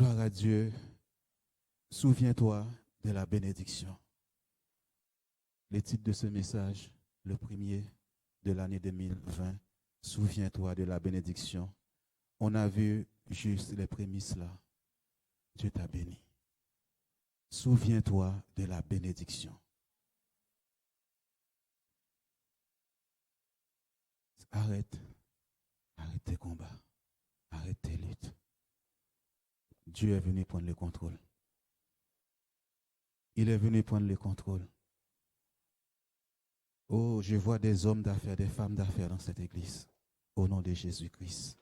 Gloire à Dieu. Souviens-toi de la bénédiction. Le titre de ce message, le premier de l'année 2020, souviens-toi de la bénédiction. On a vu juste les prémices là. Dieu t'a béni. Souviens-toi de la bénédiction. Arrête tes combats, arrête tes luttes. Dieu est venu prendre le contrôle. Il est venu prendre le contrôle. Oh, je vois des hommes d'affaires, des femmes d'affaires dans cette église. Au nom de Jésus-Christ.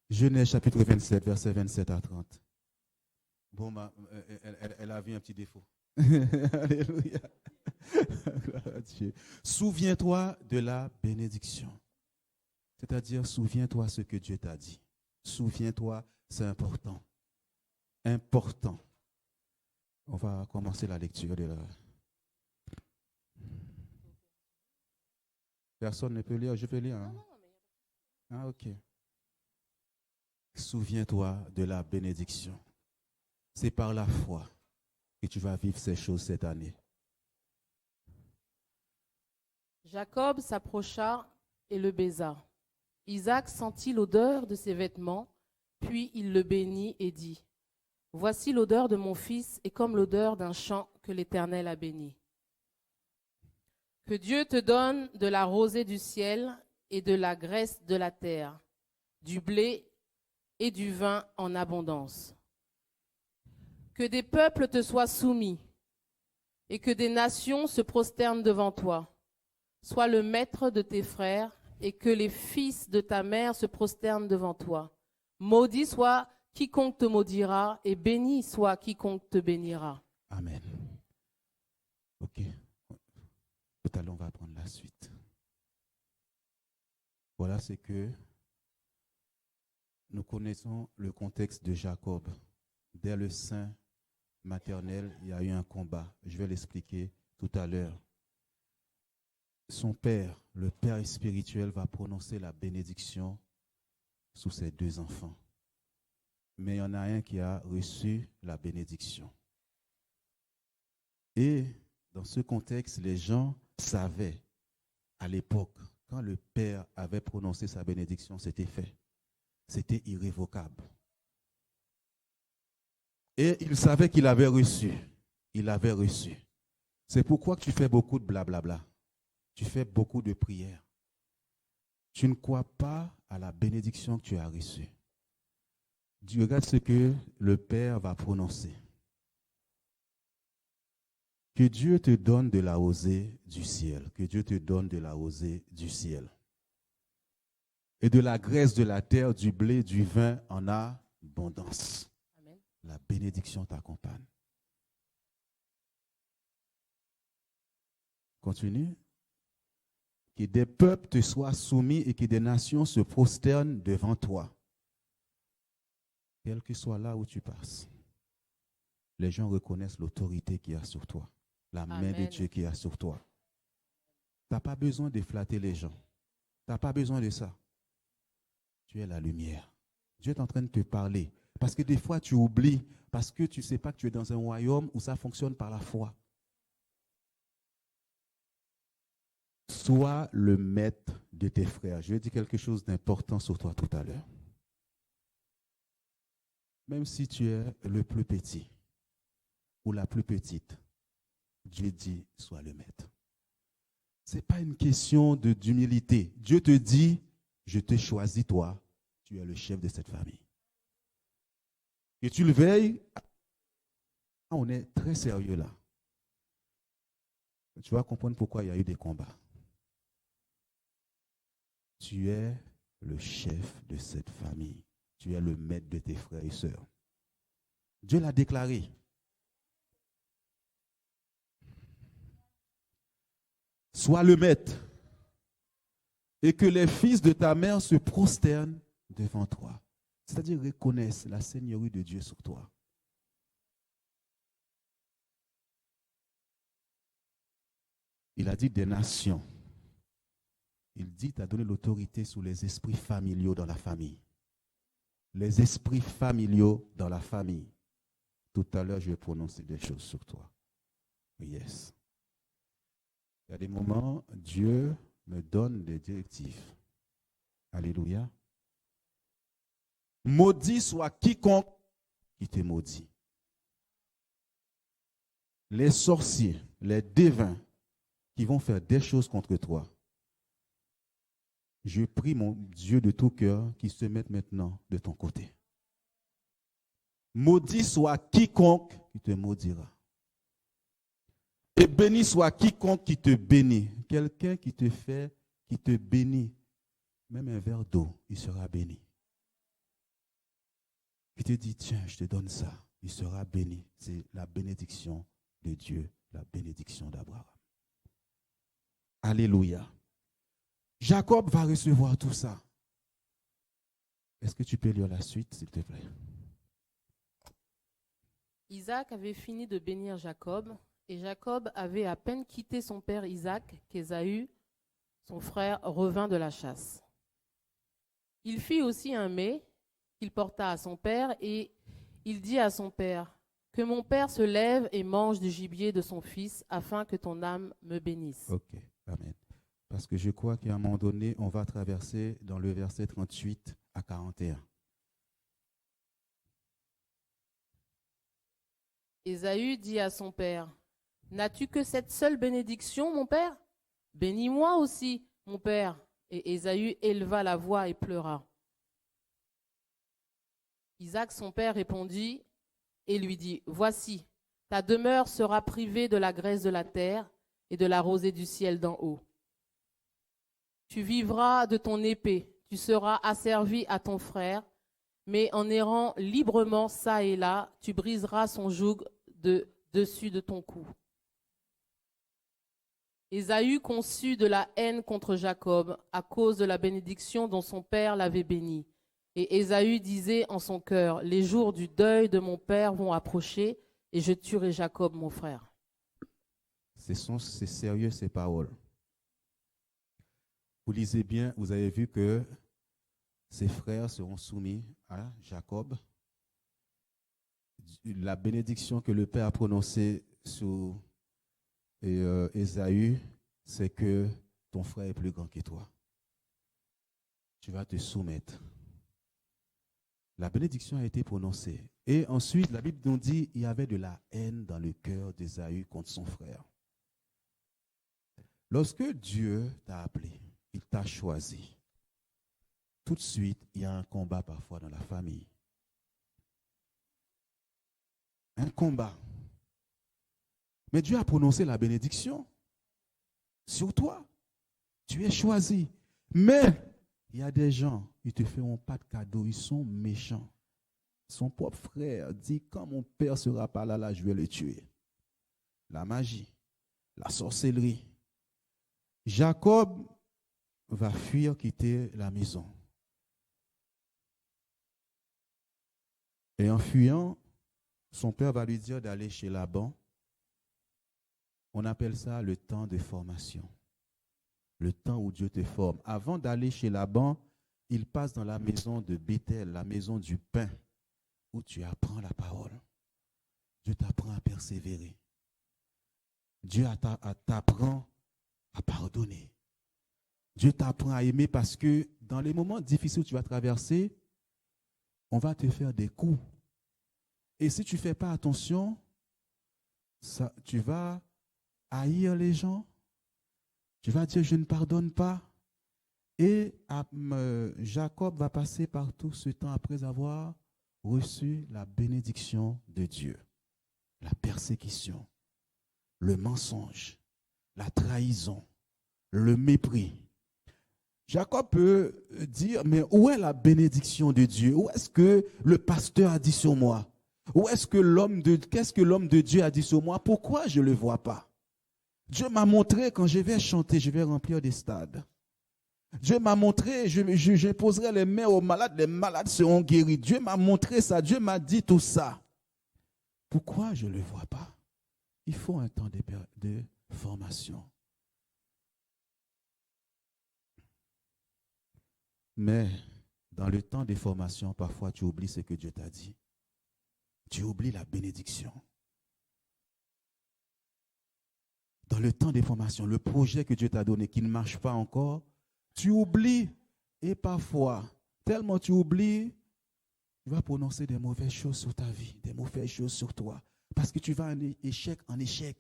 Genèse chapitre 27, versets 27 à 30. Bon, elle a vu un petit défaut. Alléluia. Gloire à Dieu. Souviens-toi de la bénédiction. C'est-à-dire, souviens-toi ce que Dieu t'a dit. Souviens-toi, c'est important. Important. On va commencer la lecture de la... Personne ne peut lire, je peux lire. Hein? Ah, ok. Souviens-toi de la bénédiction. C'est par la foi que tu vas vivre ces choses cette année. Jacob s'approcha et le baisa. Isaac sentit l'odeur de ses vêtements, puis il le bénit et dit, « Voici l'odeur de mon fils est comme l'odeur d'un champ que l'Éternel a béni. Que Dieu te donne de la rosée du ciel et de la graisse de la terre, du blé et du vin en abondance. Que des peuples te soient soumis et que des nations se prosternent devant toi. Sois le maître de tes frères et que les fils de ta mère se prosternent devant toi. Maudit soit quiconque te maudira et béni soit quiconque te bénira. » Amen. Ok. Tout à l'heure, on va prendre la suite. Voilà ce que nous connaissons le contexte de Jacob. Dès le sein maternel, il y a eu un combat. Je vais l'expliquer tout à l'heure. Son père, le père spirituel, va prononcer la bénédiction sous ses deux enfants. Mais il y en a un qui a reçu la bénédiction. Et dans ce contexte, les gens savaient à l'époque, quand le père avait prononcé sa bénédiction, c'était fait. C'était irrévocable. Et il savait qu'il avait reçu. Il avait reçu. C'est pourquoi tu fais beaucoup de blablabla. Tu fais beaucoup de prières. Tu ne crois pas à la bénédiction que tu as reçue. Tu regardes ce que le Père va prononcer. Que Dieu te donne de la rosée du ciel. Que Dieu te donne de la rosée du ciel. Et de la graisse de la terre, du blé, du vin en abondance. Amen. La bénédiction t'accompagne. Continue. Que des peuples te soient soumis et que des nations se prosternent devant toi. Quel que soit là où tu passes, les gens reconnaissent l'autorité qu'il y a sur toi, la main de Amen. Dieu qu'il y a sur toi. Tu n'as pas besoin de flatter les gens. Tu n'as pas besoin de ça. Tu es la lumière. Dieu est en train de te parler. Parce que des fois, tu oublies, parce que tu ne sais pas que tu es dans un royaume où ça fonctionne par la foi. Sois le maître de tes frères. Je vais dire quelque chose d'important sur toi tout à l'heure. Même si tu es le plus petit ou la plus petite, Dieu dit, sois le maître. Ce n'est pas une question d'humilité. Dieu te dit, je te choisis toi, tu es le chef de cette famille. Et tu le veilles, on est très sérieux là. Tu vas comprendre pourquoi il y a eu des combats. Tu es le chef de cette famille. Tu es le maître de tes frères et sœurs. Dieu l'a déclaré. Sois le maître. Et que les fils de ta mère se prosternent devant toi. C'est-à-dire reconnaissent la seigneurie de Dieu sur toi. Il a dit des nations. Il dit, tu as donné l'autorité sur les esprits familiaux dans la famille. les esprits familiaux dans la famille. Tout à l'heure, je vais prononcer des choses sur toi. Yes. Il y a des moments, Dieu me donne des directives. Alléluia. Maudit soit quiconque qui te maudit. Les sorciers, les devins qui vont faire des choses contre toi. Je prie mon Dieu de tout cœur qu'il se mette maintenant de ton côté. Maudit soit quiconque qui te maudira. Et béni soit quiconque qui te bénit. Quelqu'un qui te fait, qui te bénit, même un verre d'eau, il sera béni. Il te dit, tiens, je te donne ça, il sera béni. C'est la bénédiction de Dieu, la bénédiction d'Abraham. Alléluia. Jacob va recevoir tout ça. Est-ce que tu peux lire la suite, s'il te plaît? Isaac avait fini de bénir Jacob, et Jacob avait à peine quitté son père Isaac qu'Ésaü, son frère, revint de la chasse. Il fit aussi un mets qu'il porta à son père, et il dit à son père, « Que mon père se lève et mange du gibier de son fils, afin que ton âme me bénisse. » Ok, amen. Parce que je crois qu'à un moment donné, on va traverser dans le verset 38 à 41. Ésaü dit à son père, « N'as-tu que cette seule bénédiction, mon père? Bénis-moi aussi, mon père. » Et Ésaü éleva la voix et pleura. Isaac, son père, répondit et lui dit, « Voici, ta demeure sera privée de la graisse de la terre et de la rosée du ciel d'en haut. Tu vivras de ton épée, tu seras asservi à ton frère, mais en errant librement çà et là, tu briseras son joug dessus de ton cou. » Ésaü conçut de la haine contre Jacob à cause de la bénédiction dont son père l'avait béni. Et Ésaü disait en son cœur, « Les jours du deuil de mon père vont approcher, et je tuerai Jacob, mon frère. » C'est sérieux ces paroles. Vous lisez bien, vous avez vu que ses frères seront soumis à Jacob. La bénédiction que le Père a prononcée sur Ésaü, c'est que ton frère est plus grand que toi. Tu vas te soumettre. La bénédiction a été prononcée. Et ensuite, la Bible nous dit qu'il y avait de la haine dans le cœur d'Ésaü contre son frère. Lorsque Dieu t'a appelé, il t'a choisi, tout de suite, il y a un combat parfois dans la famille. Un combat. Mais Dieu a prononcé la bénédiction sur toi. Tu es choisi. Mais il y a des gens, ils ne te feront pas de cadeau, ils sont méchants. Son propre frère dit, quand mon père ne sera pas là, je vais le tuer. La magie, la sorcellerie. Jacob va fuir, quitter la maison. Et en fuyant, son père va lui dire d'aller chez Laban. On appelle ça le temps de formation. Le temps où Dieu te forme. Avant d'aller chez Laban, il passe dans la maison de Béthel, la maison du pain, où tu apprends la parole. Dieu t'apprend à persévérer. Dieu t'apprend à pardonner. Dieu t'apprend à aimer parce que dans les moments difficiles que tu vas traverser, on va te faire des coups. Et si tu ne fais pas attention, tu vas haïr les gens. Tu vas dire, je ne pardonne pas. Et Jacob va passer par tout ce temps après avoir reçu la bénédiction de Dieu. La persécution, le mensonge, la trahison, le mépris. Jacob peut dire, mais où est la bénédiction de Dieu? Où est-ce que le pasteur a dit sur moi? Qu'est-ce que l'homme de Dieu a dit sur moi? Pourquoi je ne le vois pas? Dieu m'a montré, quand je vais chanter, je vais remplir des stades. Dieu m'a montré, je poserai les mains aux malades, les malades seront guéris. Dieu m'a montré ça, Dieu m'a dit tout ça. Pourquoi je ne le vois pas? Il faut un temps de formation. Mais Dans le temps des formations, parfois tu oublies ce que Dieu t'a dit. Tu oublies la bénédiction. Dans le temps des formations, le projet que Dieu t'a donné qui ne marche pas encore, tu oublies. Et parfois, tellement tu oublies, tu vas prononcer des mauvaises choses sur ta vie, des mauvaises choses sur toi. Parce que tu vas en échec en échec.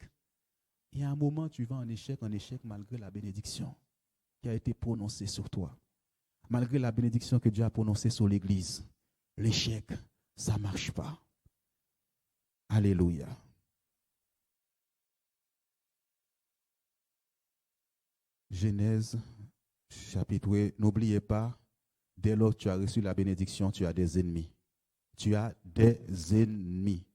Et à un moment, tu vas en échec malgré la bénédiction qui a été prononcée sur toi. Malgré la bénédiction que Dieu a prononcée sur l'Église. L'échec, ça ne marche pas. Alléluia. Genèse, chapitre 8. N'oubliez pas, dès lors que tu as reçu la bénédiction, tu as des ennemis. Tu as des ennemis.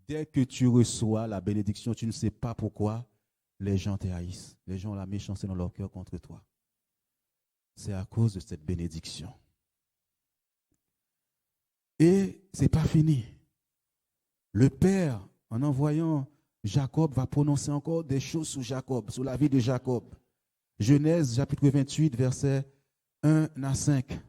Dès que tu reçois la bénédiction, tu ne sais pas pourquoi les gens te haïssent. Les gens ont la méchanceté dans leur cœur contre toi. C'est à cause de cette bénédiction. Et ce n'est pas fini. Le Père, en envoyant Jacob, va prononcer encore des choses sur Jacob, sur la vie de Jacob. Genèse, chapitre 28, versets 1 à 5.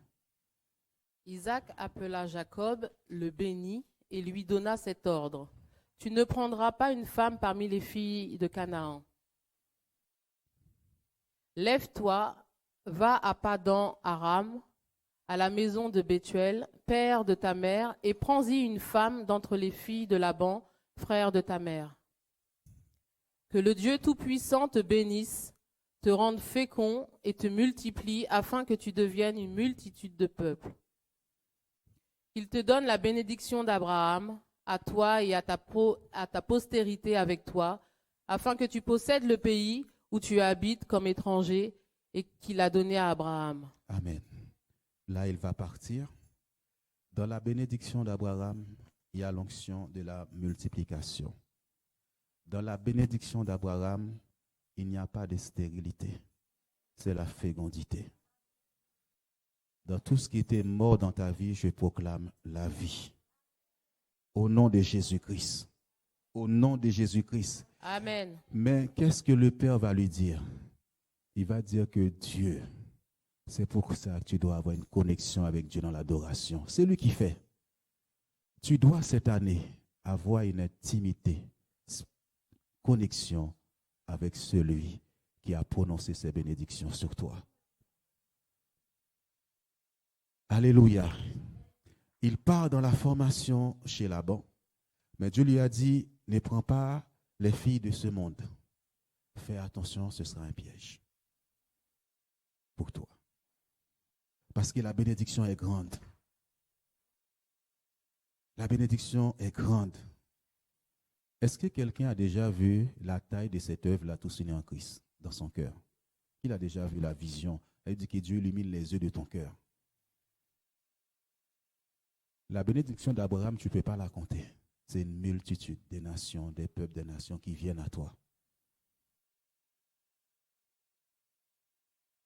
Isaac appela Jacob, le bénit et lui donna cet ordre. Tu ne prendras pas une femme parmi les filles de Canaan. Lève-toi, va à Padan Aram, à la maison de Bethuel, père de ta mère, et prends-y une femme d'entre les filles de Laban, frère de ta mère. Que le Dieu Tout-Puissant te bénisse, te rende fécond et te multiplie, afin que tu deviennes une multitude de peuples. Qu'il te donne la bénédiction d'Abraham, à toi et à ta postérité avec toi, afin que tu possèdes le pays où tu habites comme étranger et qu'il a donné à Abraham. Amen. Là, il va partir. Dans la bénédiction d'Abraham, il y a l'onction de la multiplication. Dans la bénédiction d'Abraham, il n'y a pas de stérilité. C'est la fécondité. Dans tout ce qui était mort dans ta vie, je proclame la vie. Au nom de Jésus-Christ. Au nom de Jésus-Christ. Amen. Mais qu'est-ce que le Père va lui dire? Il va dire que Dieu, c'est pour ça que tu dois avoir une connexion avec Dieu dans l'adoration. C'est lui qui fait. Tu dois cette année avoir une intimité, connexion avec celui qui a prononcé ses bénédictions sur toi. Alléluia. Il part dans la formation chez Laban, mais Dieu lui a dit, ne prends pas les filles de ce monde. Fais attention, ce sera un piège pour toi. Parce que la bénédiction est grande. La bénédiction est grande. Est-ce que quelqu'un a déjà vu la taille de cette œuvre-là, Tous unis en Christ, dans son cœur? Il a déjà vu la vision. Elle dit que Dieu illumine les yeux de ton cœur. La bénédiction d'Abraham, tu ne peux pas la compter. C'est une multitude des nations, des peuples, des nations qui viennent à toi.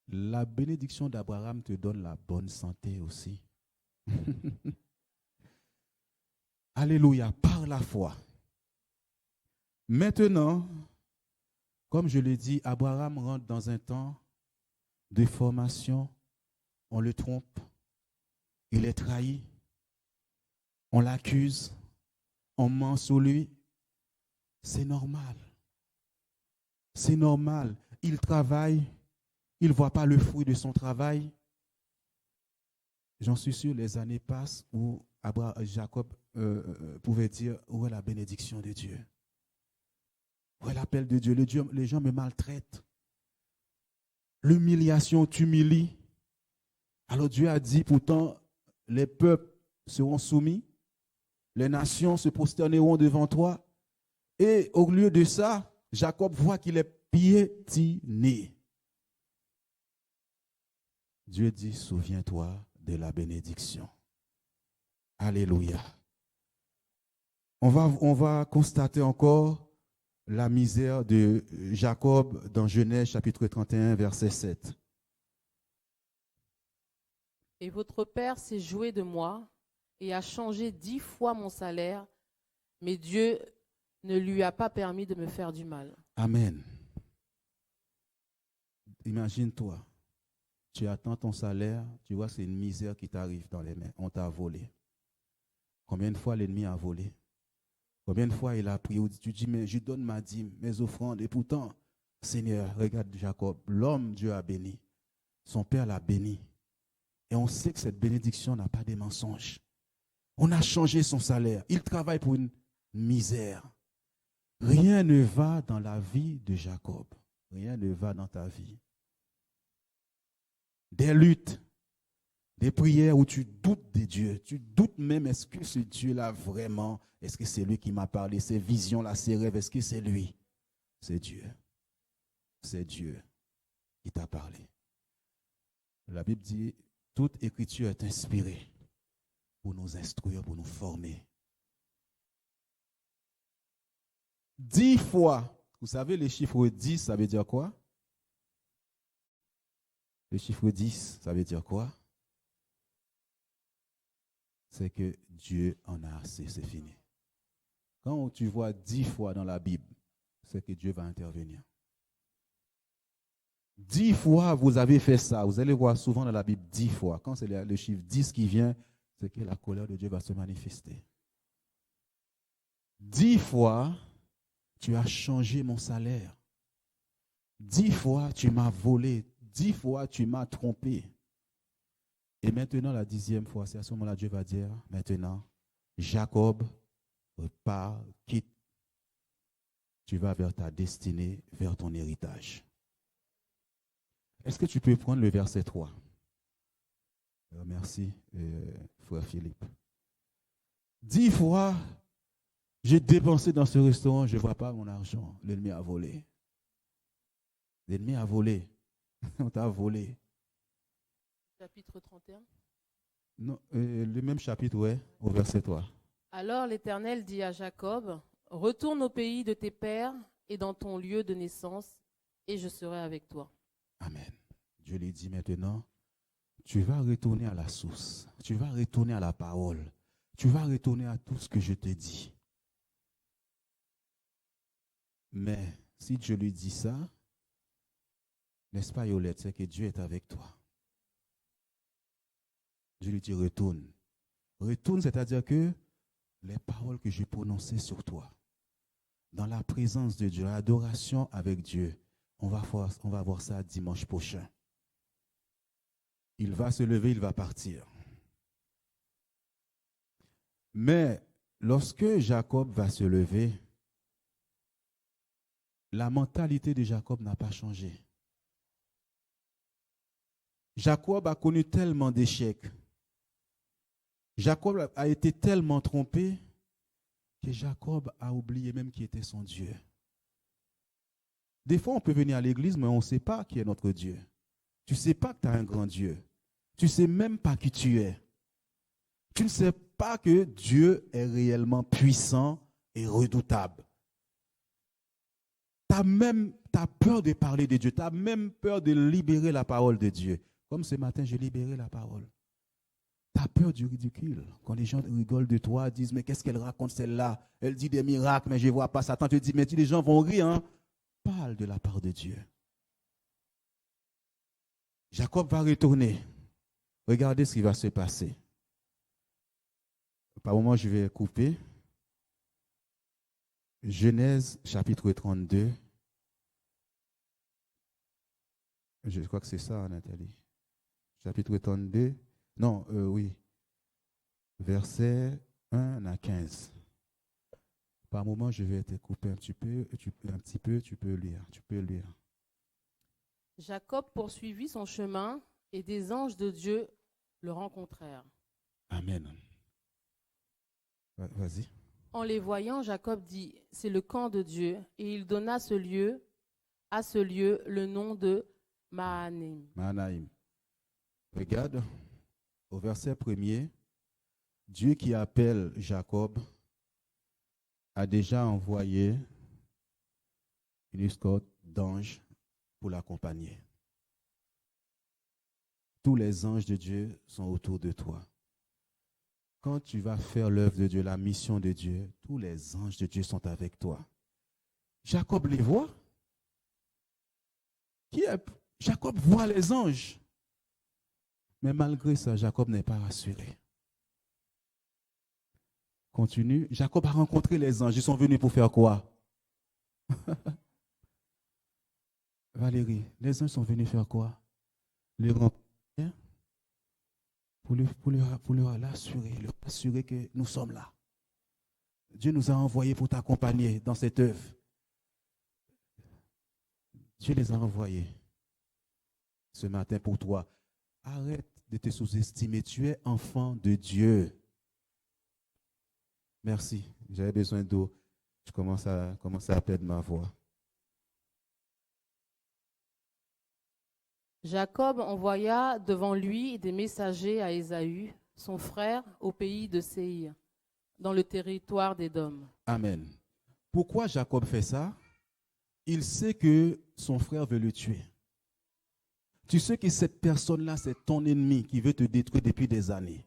La bénédiction d'Abraham te donne la bonne santé aussi. Alléluia, par la foi. Maintenant, comme je l'ai dit, Abraham rentre dans un temps de formation. On le trompe, il est trahi, on l'accuse, on ment sur lui. C'est normal. C'est normal. Il travaille, il ne voit pas le fruit de son travail. J'en suis sûr, les années passent où Jacob pouvait dire, où est la bénédiction de Dieu? Où est l'appel de Dieu? Les gens me maltraitent. L'humiliation t'humilie. Alors Dieu a dit, pourtant, les peuples seront soumis, les nations se prosterneront devant toi. Et au lieu de ça, Jacob voit qu'il est piétiné. Dieu dit, souviens-toi de la bénédiction. Alléluia. On va constater encore la misère de Jacob dans Genèse chapitre 31, verset 7. Et votre père s'est joué de moi et a changé 10 fois mon salaire, mais Dieu ne lui a pas permis de me faire du mal. Amen. Imagine-toi, Tu attends ton salaire, tu vois, c'est une misère qui t'arrive dans les mains. On t'a volé. Combien de fois l'ennemi a volé? Combien de fois il a pris? Tu dis, mais je donne ma dîme, mes offrandes. Et pourtant, Seigneur, regarde Jacob, l'homme, Dieu a béni. Son père l'a béni. Et on sait que cette bénédiction n'a pas de mensonges. On a changé son salaire. Il travaille pour une misère. Rien ne va dans la vie de Jacob. Rien ne va dans ta vie. Des luttes, des prières où tu doutes de Dieu. Tu doutes même, est-ce que ce Dieu-là vraiment, est-ce que c'est lui qui m'a parlé, ces visions-là, ces rêves, est-ce que c'est lui? C'est Dieu. C'est Dieu qui t'a parlé. La Bible dit, toute écriture est inspirée pour nous instruire, pour nous former. 10 fois, vous savez, le chiffre 10, ça veut dire quoi? Le chiffre 10, ça veut dire quoi? C'est que Dieu en a assez, c'est fini. Quand tu vois 10 fois dans la Bible, c'est que Dieu va intervenir. 10 fois vous avez fait ça, vous allez voir souvent dans la Bible 10 fois. Quand c'est le chiffre 10 qui vient, c'est que la colère de Dieu va se manifester. 10 fois, tu as changé mon salaire. 10 fois, tu m'as volé. 10 fois, tu m'as trompé. Et maintenant, la 10e fois, c'est à ce moment-là, Dieu va dire, maintenant, Jacob, repars, quitte. Tu vas vers ta destinée, vers ton héritage. Est-ce que tu peux prendre le verset 3? Merci, frère Philippe. 10 fois, j'ai dépensé dans ce restaurant, je ne vois pas mon argent. L'ennemi a volé. L'ennemi a volé. On t'a volé. Chapitre 31. Non, le même chapitre, ouais, au verset 3. Alors l'Éternel dit à Jacob, retourne au pays de tes pères et dans ton lieu de naissance, et je serai avec toi. Amen. Dieu lui dit maintenant, tu vas retourner à la source, tu vas retourner à la parole, tu vas retourner à tout ce que je te dis. Mais si Dieu lui dit ça, n'est-ce pas, Yolette, c'est que Dieu est avec toi. Dieu lui dit retourne. Retourne, c'est-à-dire que les paroles que j'ai prononcées sur toi, dans la présence de Dieu, l'adoration avec Dieu, on va voir ça dimanche prochain. Il va se lever, il va partir. Mais lorsque Jacob va se lever, la mentalité de Jacob n'a pas changé. Jacob a connu tellement d'échecs. Jacob a été tellement trompé que Jacob a oublié même qui était son Dieu. Des fois, on peut venir à l'église, mais on ne sait pas qui est notre Dieu. Tu ne sais pas que tu as un grand Dieu. Tu ne sais même pas qui tu es. Tu ne sais pas que Dieu est réellement puissant et redoutable. Tu as peur de parler de Dieu. Tu as même peur de libérer la parole de Dieu. Comme ce matin, j'ai libéré la parole. Tu as peur du ridicule. Quand les gens rigolent de toi, disent, mais qu'est-ce qu'elle raconte celle-là? Elle dit des miracles, mais je ne vois pas Satan. Tu te dis, mais les gens vont rire. Hein? Parle de la part de Dieu. Jacob va retourner. Regardez ce qui va se passer. Par moment, je vais couper. Genèse, chapitre 32. Je crois que c'est ça, Nathalie. Chapitre 32. Non, oui. Versets 1 à 15. Par moment, je vais te couper un petit peu, tu peux lire. Jacob poursuivit son chemin et des anges de Dieu le rencontrèrent. Amen. Vas-y. En les voyant, Jacob dit, c'est le camp de Dieu, et il donna à ce lieu le nom de Mahanaïm. Mahanaïm. Regarde, au verset 1er, Dieu qui appelle Jacob a déjà envoyé une escorte d'anges pour l'accompagner. Tous les anges de Dieu sont autour de toi. Quand tu vas faire l'œuvre de Dieu, la mission de Dieu, tous les anges de Dieu sont avec toi. Jacob les voit. Jacob voit les anges. Mais malgré ça, Jacob n'est pas rassuré. Continue. Jacob a rencontré les anges. Ils sont venus pour faire quoi? Valérie, les anges sont venus faire quoi? Le rencontrer pour leur assurer que nous sommes là. Dieu nous a envoyés pour t'accompagner dans cette œuvre. Dieu les a envoyés ce matin pour toi. Arrête de te sous-estimer. Tu es enfant de Dieu. Merci. J'avais besoin d'eau. Je commence à perdre ma voix. Jacob envoya devant lui des messagers à Ésaü, son frère, au pays de Séir, dans le territoire d'Édom. Amen. Pourquoi Jacob fait ça? Il sait que son frère veut le tuer. Tu sais que cette personne-là, c'est ton ennemi qui veut te détruire depuis des années.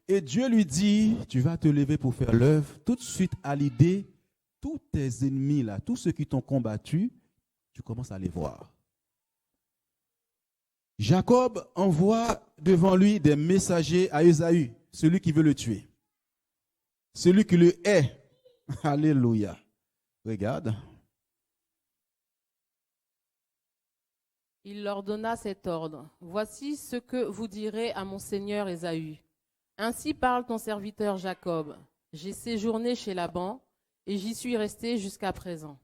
Et Dieu lui dit, tu vas te lever pour faire l'œuvre. Tout de suite à l'idée, tous tes ennemis, là, tous ceux qui t'ont combattu, tu commences à les voir. Jacob envoie devant lui des messagers à Ésaü, celui qui veut le tuer. Celui qui le hait. Alléluia. Regarde. Il leur donna cet ordre. Voici ce que vous direz à mon seigneur Ésaü. Ainsi parle ton serviteur Jacob. J'ai séjourné chez Laban et j'y suis resté jusqu'à présent.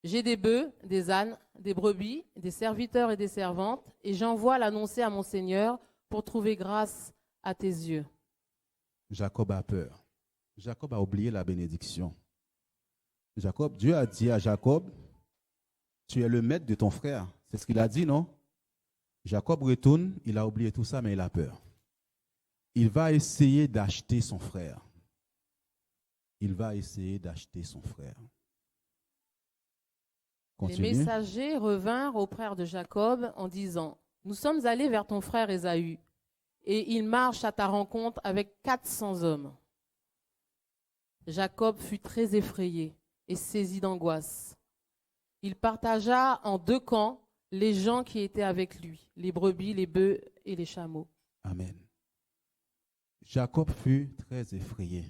J'ai des bœufs, des ânes, des brebis, des serviteurs et des servantes, et j'envoie l'annoncer à mon Seigneur pour trouver grâce à tes yeux. Jacob a peur. Jacob a oublié la bénédiction. Dieu a dit à Jacob, tu es le maître de ton frère. C'est ce qu'il a dit, non? Jacob retourne, il a oublié tout ça, mais il a peur. Il va essayer d'acheter son frère. Continue. Les messagers revinrent auprès de Jacob en disant, nous sommes allés vers ton frère Ésaü, et il marche à ta rencontre avec 400 hommes. Jacob fut très effrayé et saisi d'angoisse. Il partagea en 2 camps les gens qui étaient avec lui, les brebis, les bœufs et les chameaux. Amen. Jacob fut très effrayé.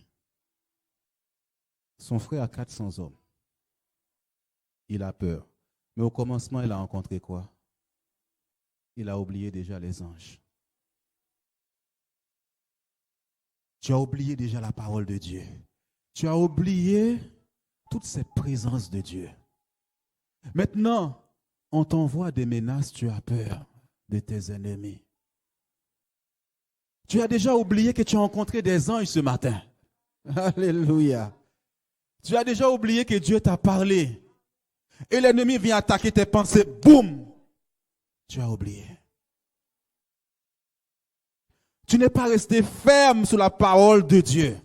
Son frère a 400 hommes. Il a peur. Mais au commencement, il a rencontré quoi? Il a oublié déjà les anges. Tu as oublié déjà la parole de Dieu. Tu as oublié toute cette présence de Dieu. Maintenant, on t'envoie des menaces, tu as peur de tes ennemis. Tu as déjà oublié que tu as rencontré des anges ce matin. Alléluia. Tu as déjà oublié que Dieu t'a parlé. Et l'ennemi vient attaquer tes pensées. Boum! Tu as oublié. Tu n'es pas resté ferme sur la parole de Dieu.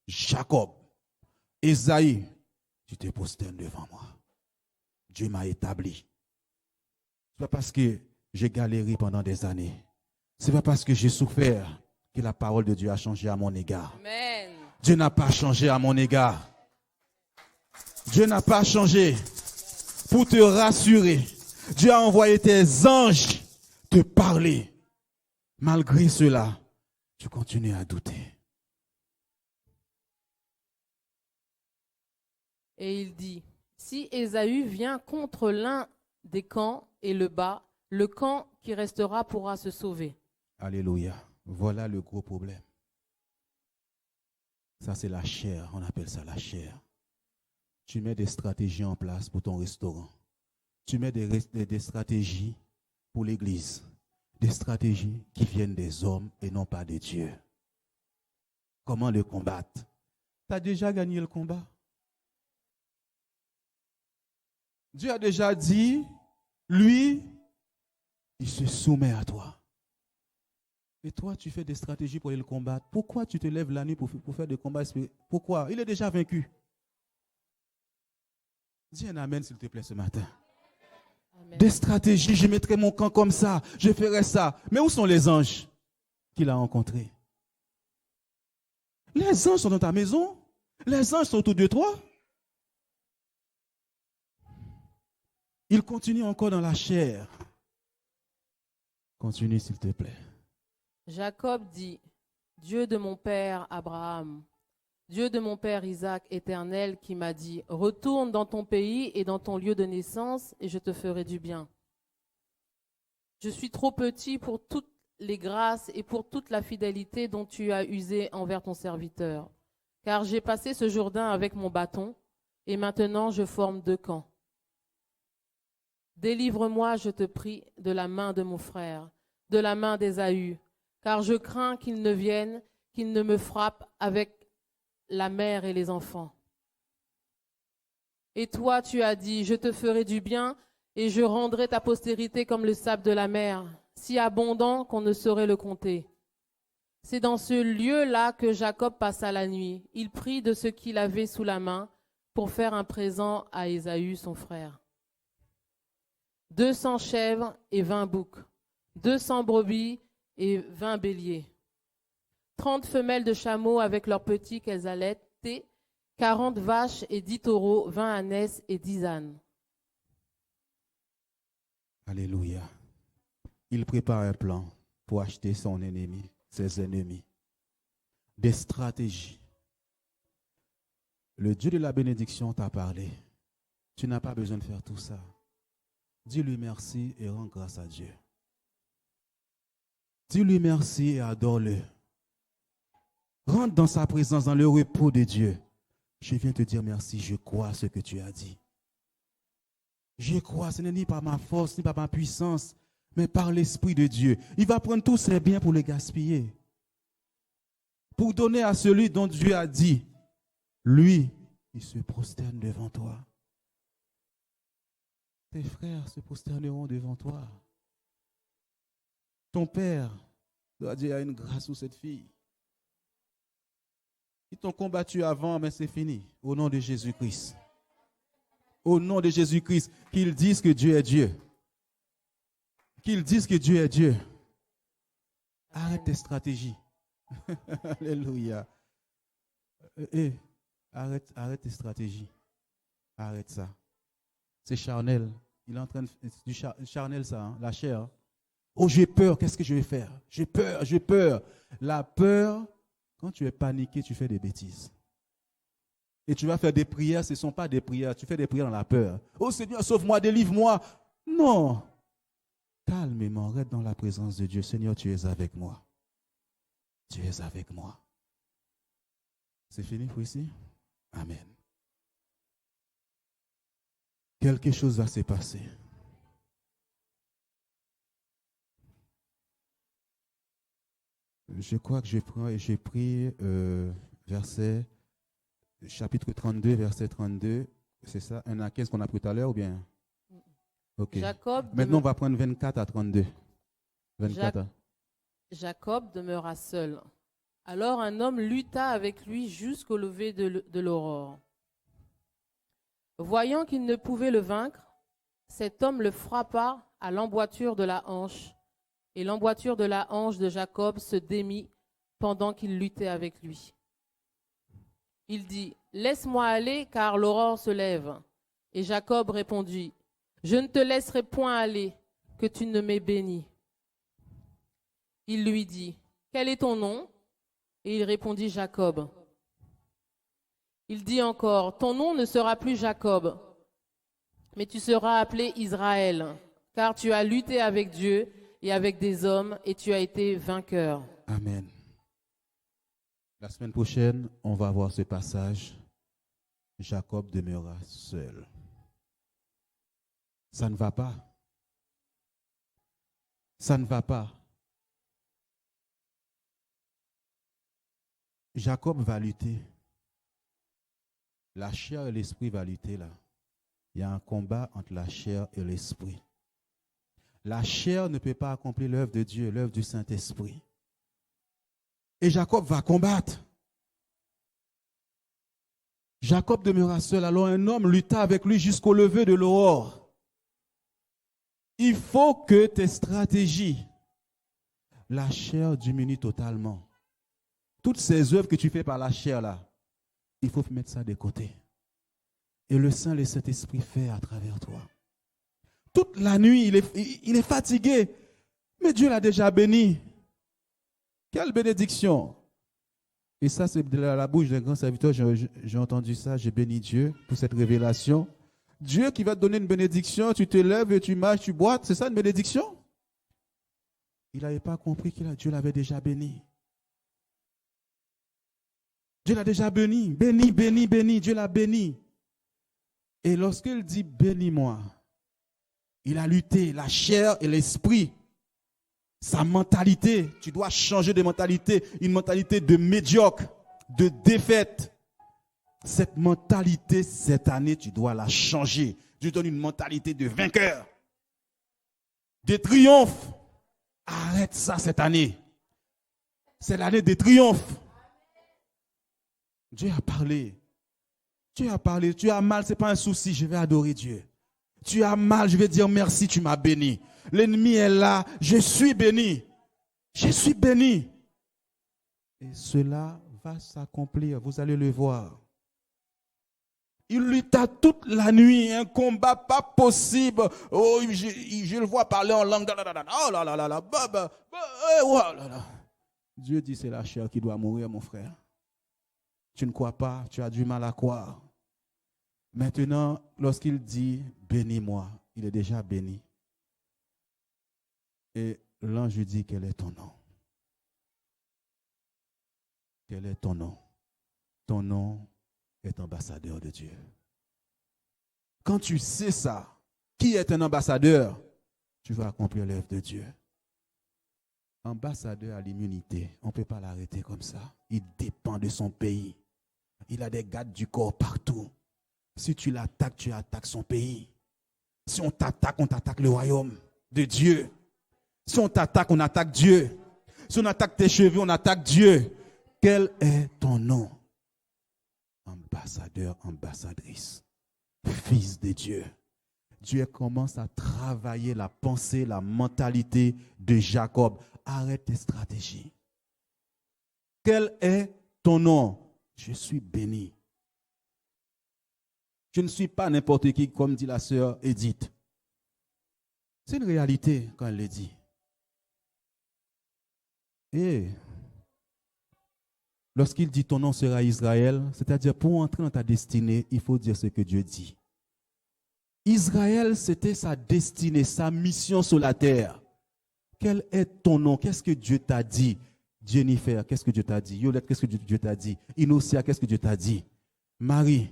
Jacob, Ésaü, tu te prosternes devant moi. Dieu m'a établi. Ce n'est pas parce que j'ai galéré pendant des années. Ce n'est pas parce que j'ai souffert que la parole de Dieu a changé à mon égard. Amen. Dieu n'a pas changé à mon égard. Dieu n'a pas changé. Pour te rassurer, Dieu a envoyé tes anges te parler. Malgré cela, tu continues à douter. Et il dit, si Ésaü vient contre l'un des camps et le bat, le camp qui restera pourra se sauver. Alléluia. Voilà le gros problème. Ça, c'est la chair. On appelle ça la chair. Tu mets des stratégies en place pour ton restaurant. Tu mets des stratégies pour l'église. Des stratégies qui viennent des hommes et non pas de Dieu. Comment le combattre? Tu as déjà gagné le combat. Dieu a déjà dit, lui, il se soumet à toi. Et toi, tu fais des stratégies pour aller le combattre. Pourquoi tu te lèves la nuit pour faire des combats spirituels? Pourquoi? Il est déjà vaincu. Dis un amen, s'il te plaît, ce matin. Amen. Des stratégies, je mettrai mon camp comme ça, je ferai ça. Mais où sont les anges qu'il a rencontrés? Les anges sont dans ta maison. Les anges sont autour de toi. Il continue encore dans la chair. Continue, s'il te plaît. Jacob dit, Dieu de mon père Abraham, Dieu de mon père Isaac, Éternel, qui m'a dit, retourne dans ton pays et dans ton lieu de naissance, et je te ferai du bien. Je suis trop petit pour toutes les grâces et pour toute la fidélité dont tu as usé envers ton serviteur, car j'ai passé ce Jourdain avec mon bâton, et maintenant je forme 2 camps. Délivre-moi, je te prie, de la main de mon frère, de la main d'Ésaü, car je crains qu'il ne vienne, qu'il ne me frappe avec la mère et les enfants. Et toi, tu as dit, je te ferai du bien, et je rendrai ta postérité comme le sable de la mer, si abondant qu'on ne saurait le compter. C'est dans ce lieu-là que Jacob passa la nuit. Il prit de ce qu'il avait sous la main pour faire un présent à Ésaü, son frère. 200 chèvres et 20 boucs, 200 brebis et 20 béliers, 30 femelles de chameaux avec leurs petits qu'elles allaitaient, 40 vaches et 10 taureaux, 20 ânesses et 10 ânes. Alléluia. Il prépare un plan pour acheter son ennemi, ses ennemis. Des stratégies. Le Dieu de la bénédiction t'a parlé. Tu n'as pas besoin de faire tout ça. Dis-lui merci et rends grâce à Dieu. Dis-lui merci et adore-le. Rentre dans sa présence, dans le repos de Dieu. Je viens te dire merci, je crois à ce que tu as dit. Je crois, ce n'est ni par ma force, ni par ma puissance, mais par l'Esprit de Dieu. Il va prendre tous ses biens pour les gaspiller. Pour donner à celui dont Dieu a dit, lui, il se prosterne devant toi. Tes frères se prosterneront devant toi. Ton père doit dire, il y a une grâce sur cette fille. Ils t'ont combattu avant, mais c'est fini. Au nom de Jésus-Christ. Au nom de Jésus-Christ, qu'ils disent que Dieu est Dieu. Qu'ils disent que Dieu est Dieu. Arrête tes stratégies. Alléluia. Arrête tes stratégies. Arrête ça. C'est charnel. Il est en train de... C'est du charnel ça, hein? La chair. Oh, j'ai peur, qu'est-ce que je vais faire? J'ai peur. La peur, quand tu es paniqué, tu fais des bêtises. Et tu vas faire des prières, ce ne sont pas des prières, tu fais des prières dans la peur. Oh Seigneur, sauve-moi, délivre-moi. Non. Calmement, reste dans la présence de Dieu. Seigneur, tu es avec moi. Tu es avec moi. C'est fini pour ici? Amen. Quelque chose va se passer. Je crois que je prends et j'ai pris verset, chapitre 32, verset 32. C'est ça, 1 à 15 qu'on a pris tout à l'heure ou bien? Ok. Maintenant, on va prendre 24 à 32. 24 Jacob demeura seul. Alors un homme lutta avec lui jusqu'au lever de l'aurore. Voyant qu'il ne pouvait le vaincre, cet homme le frappa à l'emboîture de la hanche, et l'emboîture de la hanche de Jacob se démit pendant qu'il luttait avec lui. Il dit, « Laisse-moi aller, car l'aurore se lève. » Et Jacob répondit, « Je ne te laisserai point aller, que tu ne m'aies béni. » Il lui dit, « Quel est ton nom ?» Et il répondit, « Jacob. » Il dit encore, « Ton nom ne sera plus Jacob, mais tu seras appelé Israël, car tu as lutté avec Dieu et avec des hommes, et tu as été vainqueur. » Amen. La semaine prochaine, on va voir ce passage. Jacob demeura seul. Ça ne va pas. Ça ne va pas. Jacob va lutter. La chair et l'esprit va lutter là. Il y a un combat entre la chair et l'esprit. La chair ne peut pas accomplir l'œuvre de Dieu, l'œuvre du Saint-Esprit. Et Jacob va combattre. Jacob demeura seul, alors un homme lutta avec lui jusqu'au lever de l'aurore. Il faut que tes stratégies, la chair diminue totalement. Toutes ces œuvres que tu fais par la chair là, il faut mettre ça de côté. Et le Saint, le Saint-Esprit fait à travers toi. Toute la nuit, il est fatigué. Mais Dieu l'a déjà béni. Quelle bénédiction! Et ça, c'est de la bouche d'un grand serviteur. J'ai entendu ça, j'ai béni Dieu pour cette révélation. Dieu qui va te donner une bénédiction, tu te lèves et tu marches, tu boites, c'est ça une bénédiction? Il n'avait pas compris que Dieu l'avait déjà béni. Dieu l'a déjà béni, béni, béni, béni, Dieu l'a béni. Et lorsqu'il dit bénis-moi, il a lutté la chair et l'esprit. Sa mentalité, tu dois changer de mentalité, une mentalité de médiocre, de défaite. Cette mentalité, cette année, tu dois la changer. Dieu donne une mentalité de vainqueur, de triomphe. Arrête ça cette année. C'est l'année de triomphe. Dieu a parlé. Dieu a parlé. Tu as mal, ce n'est pas un souci, je vais adorer Dieu. Tu as mal, je vais dire merci, tu m'as béni. L'ennemi est là, je suis béni. Je suis béni. Et cela va s'accomplir, vous allez le voir. Il lutta toute la nuit, un combat pas possible. Oh, je le vois parler en langue. Oh là là là là. Oh là là. Dieu dit c'est la chair qui doit mourir, mon frère. Tu ne crois pas, tu as du mal à croire. Maintenant, lorsqu'il dit bénis-moi, il est déjà béni. Et l'ange lui dit quel est ton nom? Quel est ton nom? Ton nom est ambassadeur de Dieu. Quand tu sais ça, qui est un ambassadeur, tu vas accomplir l'œuvre de Dieu. Ambassadeur à l'immunité, on ne peut pas l'arrêter comme ça. Il dépend de son pays. Il a des gardes du corps partout. Si tu l'attaques, tu attaques son pays. Si on t'attaque le royaume de Dieu. Si on t'attaque, on attaque Dieu. Si on attaque tes cheveux, on attaque Dieu. Quel est ton nom? Ambassadeur, ambassadrice, fils de Dieu. Dieu commence à travailler la pensée, la mentalité de Jacob. Arrête tes stratégies. Quel est ton nom? Je suis béni. Je ne suis pas n'importe qui, comme dit la sœur Edith. C'est une réalité quand elle le dit. Et lorsqu'il dit ton nom sera Israël, c'est-à-dire pour entrer dans ta destinée, il faut dire ce que Dieu dit. Israël, c'était sa destinée, sa mission sur la terre. Quel est ton nom? Qu'est-ce que Dieu t'a dit? Jennifer, qu'est-ce que Dieu t'a dit? Yolette, qu'est-ce que Dieu t'a dit? Inosia, qu'est-ce que Dieu t'a dit? Marie,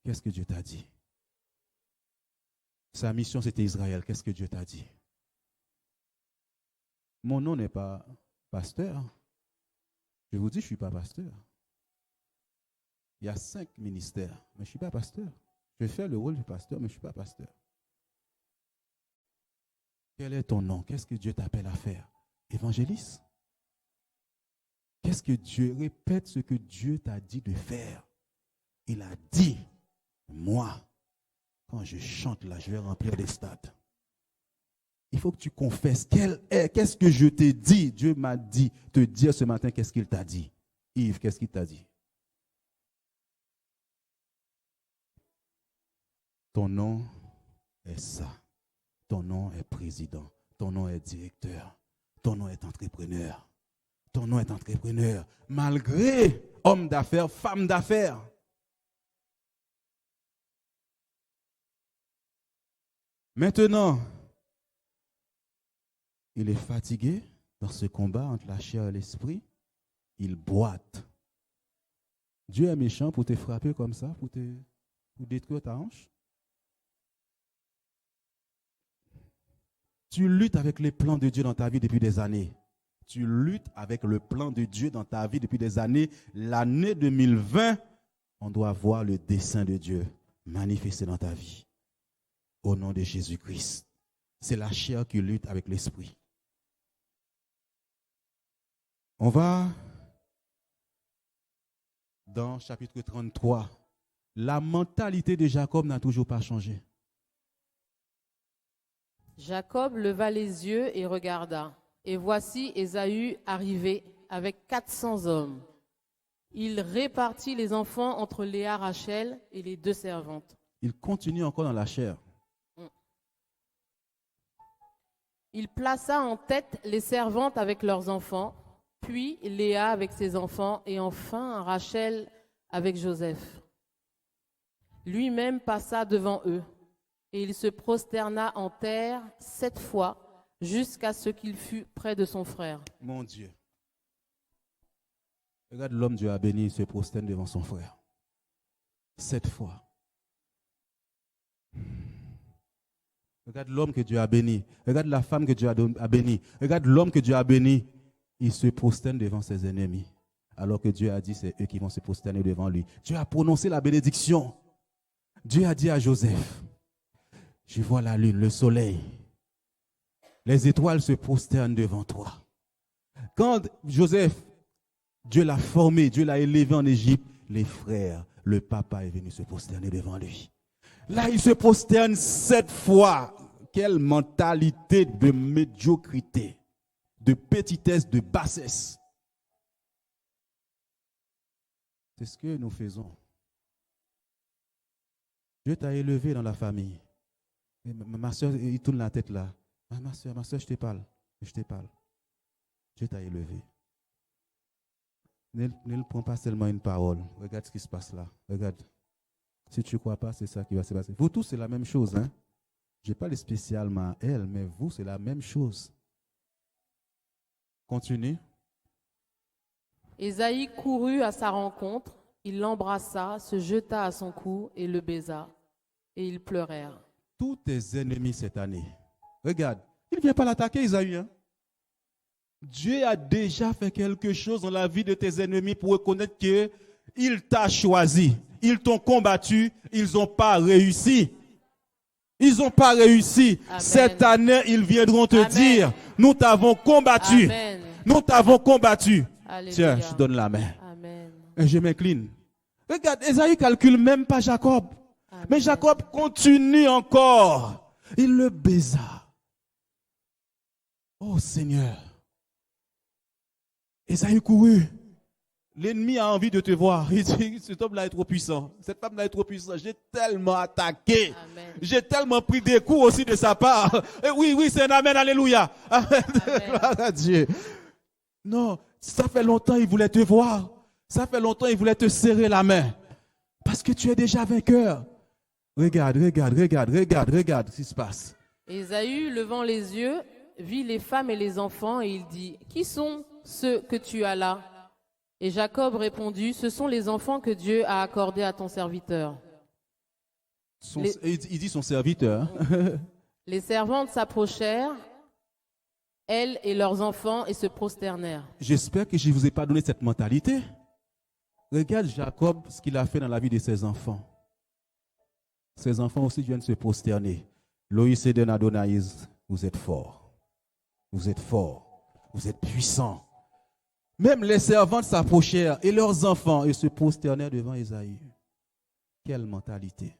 qu'est-ce que Dieu t'a dit? Sa mission, c'était Israël. Qu'est-ce que Dieu t'a dit? Mon nom n'est pas pasteur. Je vous dis, je ne suis pas pasteur. Il y a 5 ministères, mais je ne suis pas pasteur. Je fais le rôle du pasteur, mais je ne suis pas pasteur. Quel est ton nom? Qu'est-ce que Dieu t'appelle à faire? Évangéliste? Qu'est-ce que Dieu, répète ce que Dieu t'a dit de faire. Il a dit, moi, quand je chante là, je vais remplir des stades. Il faut que tu confesses, qu'est-ce que je t'ai dit? Dieu m'a dit, te dire ce matin, qu'est-ce qu'il t'a dit? Yves, qu'est-ce qu'il t'a dit? Ton nom est ça. Ton nom est président. Ton nom est directeur. Ton nom est entrepreneur. Ton nom est entrepreneur. Malgré homme d'affaires, femme d'affaires. Maintenant, il est fatigué dans ce combat entre la chair et l'esprit. Il boite. Dieu est méchant pour te frapper comme ça, pour détruire ta hanche. Tu luttes avec les plans de Dieu dans ta vie depuis des années. Tu luttes avec le plan de Dieu dans ta vie depuis des années. L'année 2020, on doit voir le dessein de Dieu manifesté dans ta vie. Au nom de Jésus-Christ. C'est la chair qui lutte avec l'esprit. On va dans chapitre 33. La mentalité de Jacob n'a toujours pas changé. Jacob leva les yeux et regarda. Et voici Ésaü arrivé avec 400 hommes. Il répartit les enfants entre Léa, Rachel et les 2 servantes. Il continue encore dans la chair. Il plaça en tête les servantes avec leurs enfants, puis Léa avec ses enfants, et enfin Rachel avec Joseph. Lui-même passa devant eux, et il se prosterna en terre 7 fois, jusqu'à ce qu'il fût près de son frère. Mon Dieu. Regarde l'homme Dieu a béni, il se prosterne devant son frère. 7 fois. Regarde l'homme que Dieu a béni. Regarde la femme que Dieu a béni. Regarde l'homme que Dieu a béni. Il se prosterne devant ses ennemis. Alors que Dieu a dit, c'est eux qui vont se prosterner devant lui. Dieu a prononcé la bénédiction. Dieu a dit à Joseph, je vois la lune, le soleil. Les étoiles se prosternent devant toi. Quand Joseph, Dieu l'a formé, Dieu l'a élevé en Égypte, les frères, le papa est venu se prosterner devant lui. Là, il se prosterne 7 fois. Quelle mentalité de médiocrité, de petitesse, de bassesse. C'est ce que nous faisons. Dieu t'a élevé dans la famille. Et ma soeur, il tourne la tête là. Ah, ma soeur, je te parle. Je te parle. Dieu t'a élevé. Ne prends pas seulement une parole. Regarde ce qui se passe là. Regarde. Si tu ne crois pas, c'est ça qui va se passer. Vous tous, c'est la même chose. Hein? Je n'ai pas les spécialement à elle, mais vous, c'est la même chose. Continue. Ésaïe courut à sa rencontre, il l'embrassa, se jeta à son cou et le baisa. Et ils pleurèrent. Tous tes ennemis cette année, regarde, il ne vient pas l'attaquer, Ésaïe. Hein? Dieu a déjà fait quelque chose dans la vie de tes ennemis pour reconnaître qu'il t'a choisi. Ils t'ont combattu, ils n'ont pas réussi. Ils n'ont pas réussi. Amen. Cette année, ils viendront te Amen. dire, nous t'avons combattu. Amen. Nous t'avons combattu. Alléluia. Tiens, je te donne la main. Amen. Et je m'incline. Regarde, Ésaïe calcule même pas Jacob. Amen. Mais Jacob continue encore. Il le baisa. Oh Seigneur. Ésaïe courut. L'ennemi a envie de te voir. Il dit, cet homme-là est trop puissant. Cette femme-là est trop puissante. J'ai tellement attaqué. Amen. J'ai tellement pris des coups aussi de sa part. Et oui, c'est un amen, alléluia. Amen. Gloire à Dieu. Non, ça fait longtemps il voulait te voir. Ça fait longtemps il voulait te serrer la main. Parce que tu es déjà vainqueur. Regarde ce qui se passe. Ésaü, levant les yeux, vit les femmes et les enfants et il dit, qui sont ceux que tu as là? Et Jacob répondit, ce sont les enfants que Dieu a accordés à ton serviteur. Il dit son serviteur. Les servantes s'approchèrent, elles et leurs enfants, et se prosternèrent. J'espère que je ne vous ai pas donné cette mentalité. Regarde Jacob, ce qu'il a fait dans la vie de ses enfants. Ses enfants aussi viennent se prosterner. Loïs et Adonaïs, vous êtes forts. Vous êtes forts. Vous êtes puissants. Même les servantes s'approchèrent et leurs enfants et se prosternèrent devant Ésaïe. Quelle mentalité.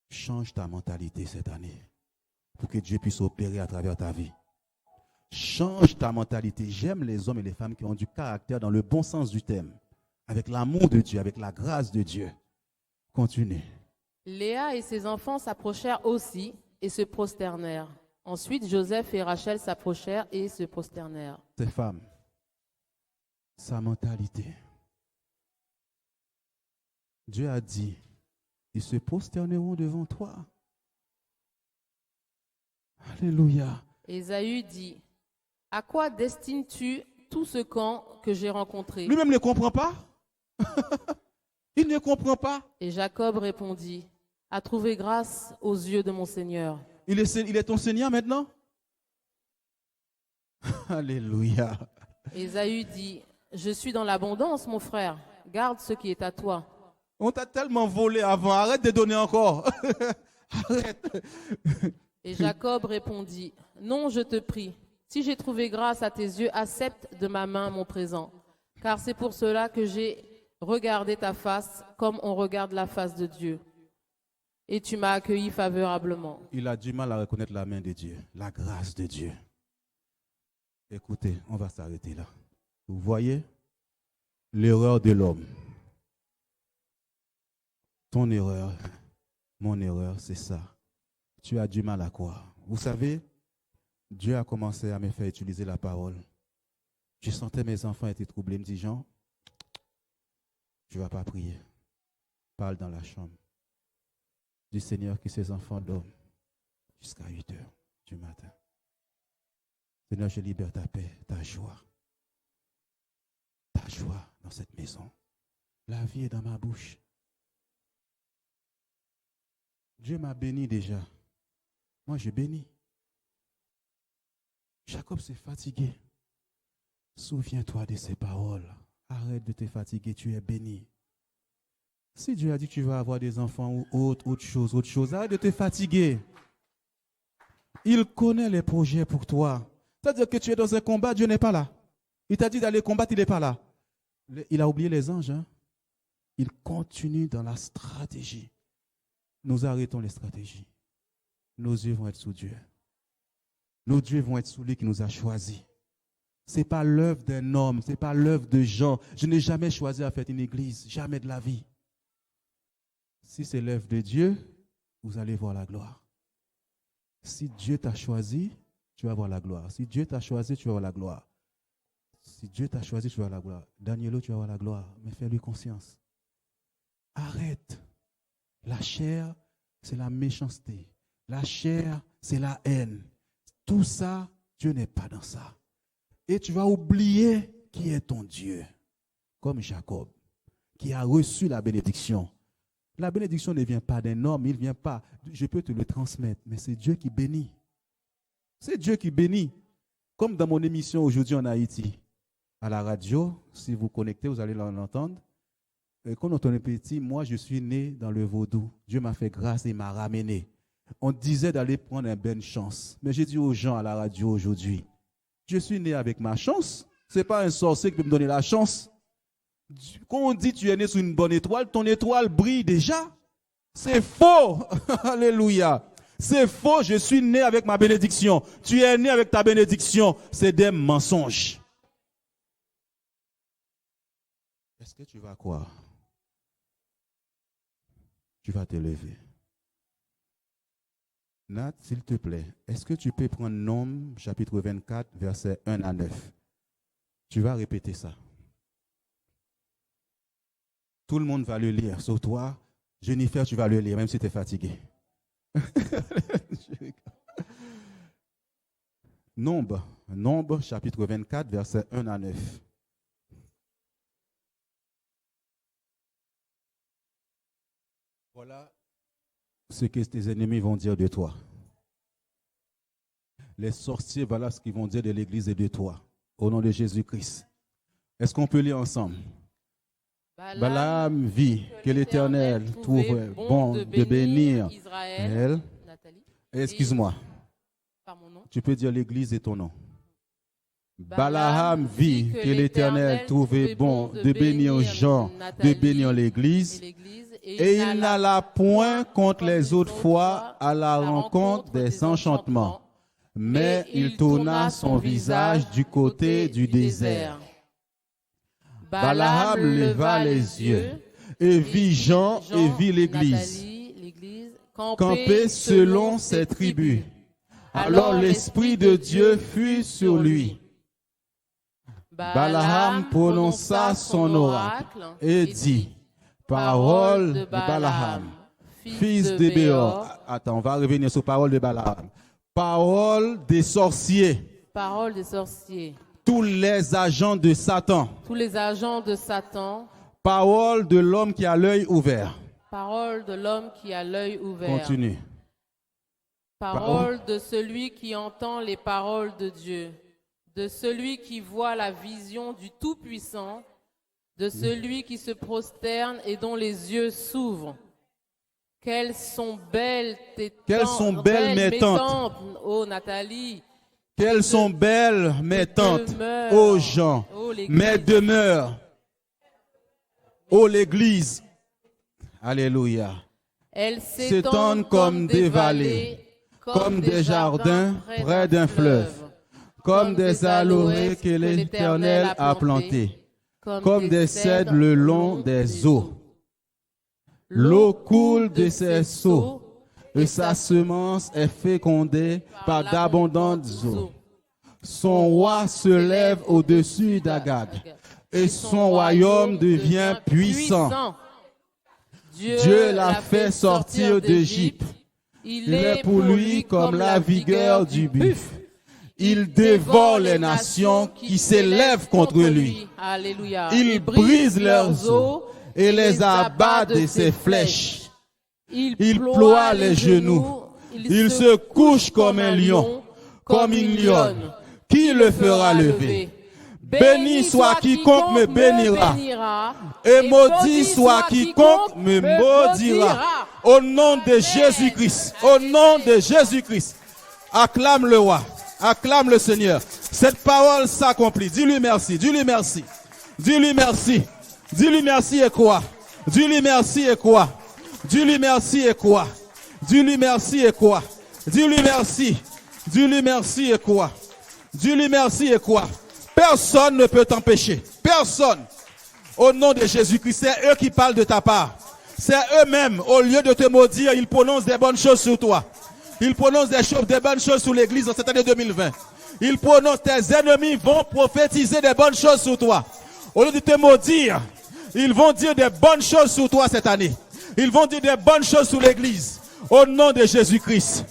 Change ta mentalité cette année pour que Dieu puisse opérer à travers ta vie. Change ta mentalité. J'aime les hommes et les femmes qui ont du caractère dans le bon sens du terme, avec l'amour de Dieu, avec la grâce de Dieu. Continue. Léa et ses enfants s'approchèrent aussi et se prosternèrent. Ensuite, Joseph et Rachel s'approchèrent et se prosternèrent. Ces femmes, sa mentalité. Dieu a dit, ils se prosterneront devant toi. Alléluia. Ésaü dit, à quoi destines-tu tout ce camp que j'ai rencontré? Lui-même ne comprend pas. Il ne comprend pas. Et Jacob répondit, à trouver grâce aux yeux de mon Seigneur. Il est ton Seigneur maintenant? Alléluia. Ésaü dit, je suis dans l'abondance, mon frère. Garde ce qui est à toi. On t'a tellement volé avant. Arrête de donner encore. Arrête. Et Jacob répondit, non, je te prie. Si j'ai trouvé grâce à tes yeux, accepte de ma main mon présent. Car c'est pour cela que j'ai regardé ta face comme on regarde la face de Dieu. Et tu m'as accueilli favorablement. Il a du mal à reconnaître la main de Dieu, la grâce de Dieu. Écoutez, on va s'arrêter là. Vous voyez l'erreur de l'homme. Ton erreur, mon erreur, c'est ça. Tu as du mal à croire. Vous savez, Dieu a commencé à me faire utiliser la parole. Je sentais mes enfants étaient troublés. Il me dit, Jean, tu ne vas pas prier. Parle dans la chambre. Du Seigneur que ses enfants dorment jusqu'à 8 heures du matin. Seigneur, je libère ta paix, ta joie dans cette maison. La vie est dans ma bouche. Dieu m'a béni déjà. Moi, je bénis. Jacob s'est fatigué. Souviens-toi de ces paroles. Arrête de te fatiguer, tu es béni. Si Dieu a dit que tu vas avoir des enfants ou autre chose, arrête de te fatiguer. Il connaît les projets pour toi. C'est-à-dire que tu es dans un combat, Dieu n'est pas là. Il t'a dit d'aller combattre, il n'est pas là. Il a oublié les anges. Hein? Il continue dans la stratégie. Nous arrêtons les stratégies. Nos yeux vont être sous Dieu. Nos yeux vont être sous lui qui nous a choisis. Ce n'est pas l'œuvre d'un homme, ce n'est pas l'œuvre de gens. Je n'ai jamais choisi à faire une église, jamais de la vie. Si c'est l'œuvre de Dieu, vous allez voir la gloire. Si Dieu t'a choisi, tu vas voir la gloire. Si Dieu t'a choisi, tu vas voir la gloire. Si Dieu t'a choisi, tu vas voir la gloire. Danielo, tu vas voir la gloire. Mais fais-lui conscience. Arrête. La chair, c'est la méchanceté. La chair, c'est la haine. Tout ça, Dieu n'est pas dans ça. Et tu vas oublier qui est ton Dieu. Comme Jacob, qui a reçu la bénédiction. La bénédiction ne vient pas d'un homme, il ne vient pas. Je peux te le transmettre, mais c'est Dieu qui bénit. C'est Dieu qui bénit. Comme dans mon émission aujourd'hui en Haïti, à la radio, si vous connectez, vous allez l'entendre. Et quand on est petit, moi je suis né dans le vaudou. Dieu m'a fait grâce et m'a ramené. On disait d'aller prendre une bonne chance. Mais j'ai dit aux gens à la radio aujourd'hui, je suis né avec ma chance. Ce n'est pas un sorcier qui peut me donner la chance. Quand on dit tu es né sous une bonne étoile, ton étoile brille déjà. C'est faux. Alléluia. C'est faux, je suis né avec ma bénédiction. Tu es né avec ta bénédiction. C'est des mensonges. Est-ce que tu vas croire? Tu vas te lever. Nat, s'il te plaît, est-ce que tu peux prendre Nombre, chapitre 24, versets 1 à 9? Tu vas répéter ça. Tout le monde va le lire, sauf toi. Jennifer, tu vas le lire, même si tu es fatigué. Nombre, chapitre 24, versets 1 à 9. Voilà ce que tes ennemis vont dire de toi. Les sorciers, voilà ce qu'ils vont dire de l'Église et de toi. Au nom de Jésus-Christ. Est-ce qu'on peut lire ensemble? Balaam vit que l'Éternel trouvait bon de bénir Israël. Excuse-moi. Tu peux dire l'Église et ton nom. Balaam vit que l'Éternel trouvait bon de bénir Jean, de bénir l'Église. Et il n'alla point contre les autres fois à la rencontre des enchantements, mais il tourna son visage du côté du désert. Balaam leva les yeux et vit Jean et vit l'Église, campée selon ses tribus. Alors l'Esprit de Dieu fut sur lui. Balaam prononça son oracle et dit, parole de Balaam, fils de Béor. Attends, on va revenir sur parole de Balaam. Parole des sorciers. Parole des sorciers. Tous les agents de Satan. Tous les agents de Satan. Parole de l'homme qui a l'œil ouvert. Parole de l'homme qui a l'œil ouvert. Continue. Parole de celui qui entend les paroles de Dieu. De celui qui voit la vision du Tout-Puissant. De celui qui se prosterne et dont les yeux s'ouvrent. Quelles sont belles tes mes tantes. Oh Nathalie. Quelles sont belles mes tantes, ô Jean, mes demeures, ô l'Église. Alléluia. Elles s'étendent comme des vallées, comme des jardins près d'un fleuve, comme des aloès que l'Éternel a plantés. Comme des cèdres le long des eaux. L'eau coule de ses seaux et sa semence est fécondée par d'abondantes eaux. Son roi se lève au-dessus d'Agag, et son royaume devient puissant. Dieu l'a fait sortir d'Égypte. Il est pour lui comme la vigueur du buffle. Il dévore les nations qui s'élèvent contre lui. Alléluia. Il brise leurs os et les abat de ses flèches. Il ploie les genoux. Il se couche comme un lion, comme une lionne. Qui le fera lever? Béni soit quiconque me bénira, et maudit soit quiconque me maudira. Au nom de Jésus-Christ, au nom de Jésus-Christ, acclame le roi, acclame le Seigneur. Cette parole s'accomplit. Dis-lui merci, dis-lui merci, dis-lui merci, dis-lui merci et quoi? Dis-lui merci et quoi? Dis-lui merci et quoi? Dis-lui merci et quoi? Dis-lui merci, dis-lui merci et quoi? Dis-lui merci et quoi? Personne ne peut t'empêcher. Personne. Au nom de Jésus-Christ, c'est eux qui parlent de ta part. C'est eux-mêmes, au lieu de te maudire, ils prononcent des bonnes choses sur toi. Ils prononcent des bonnes choses sur l'Église en cette année 2020. Ils prononcent, tes ennemis vont prophétiser des bonnes choses sur toi. Au lieu de te maudire, ils vont dire des bonnes choses sur toi cette année. Ils vont dire des bonnes choses sur l'Église. Au nom de Jésus-Christ.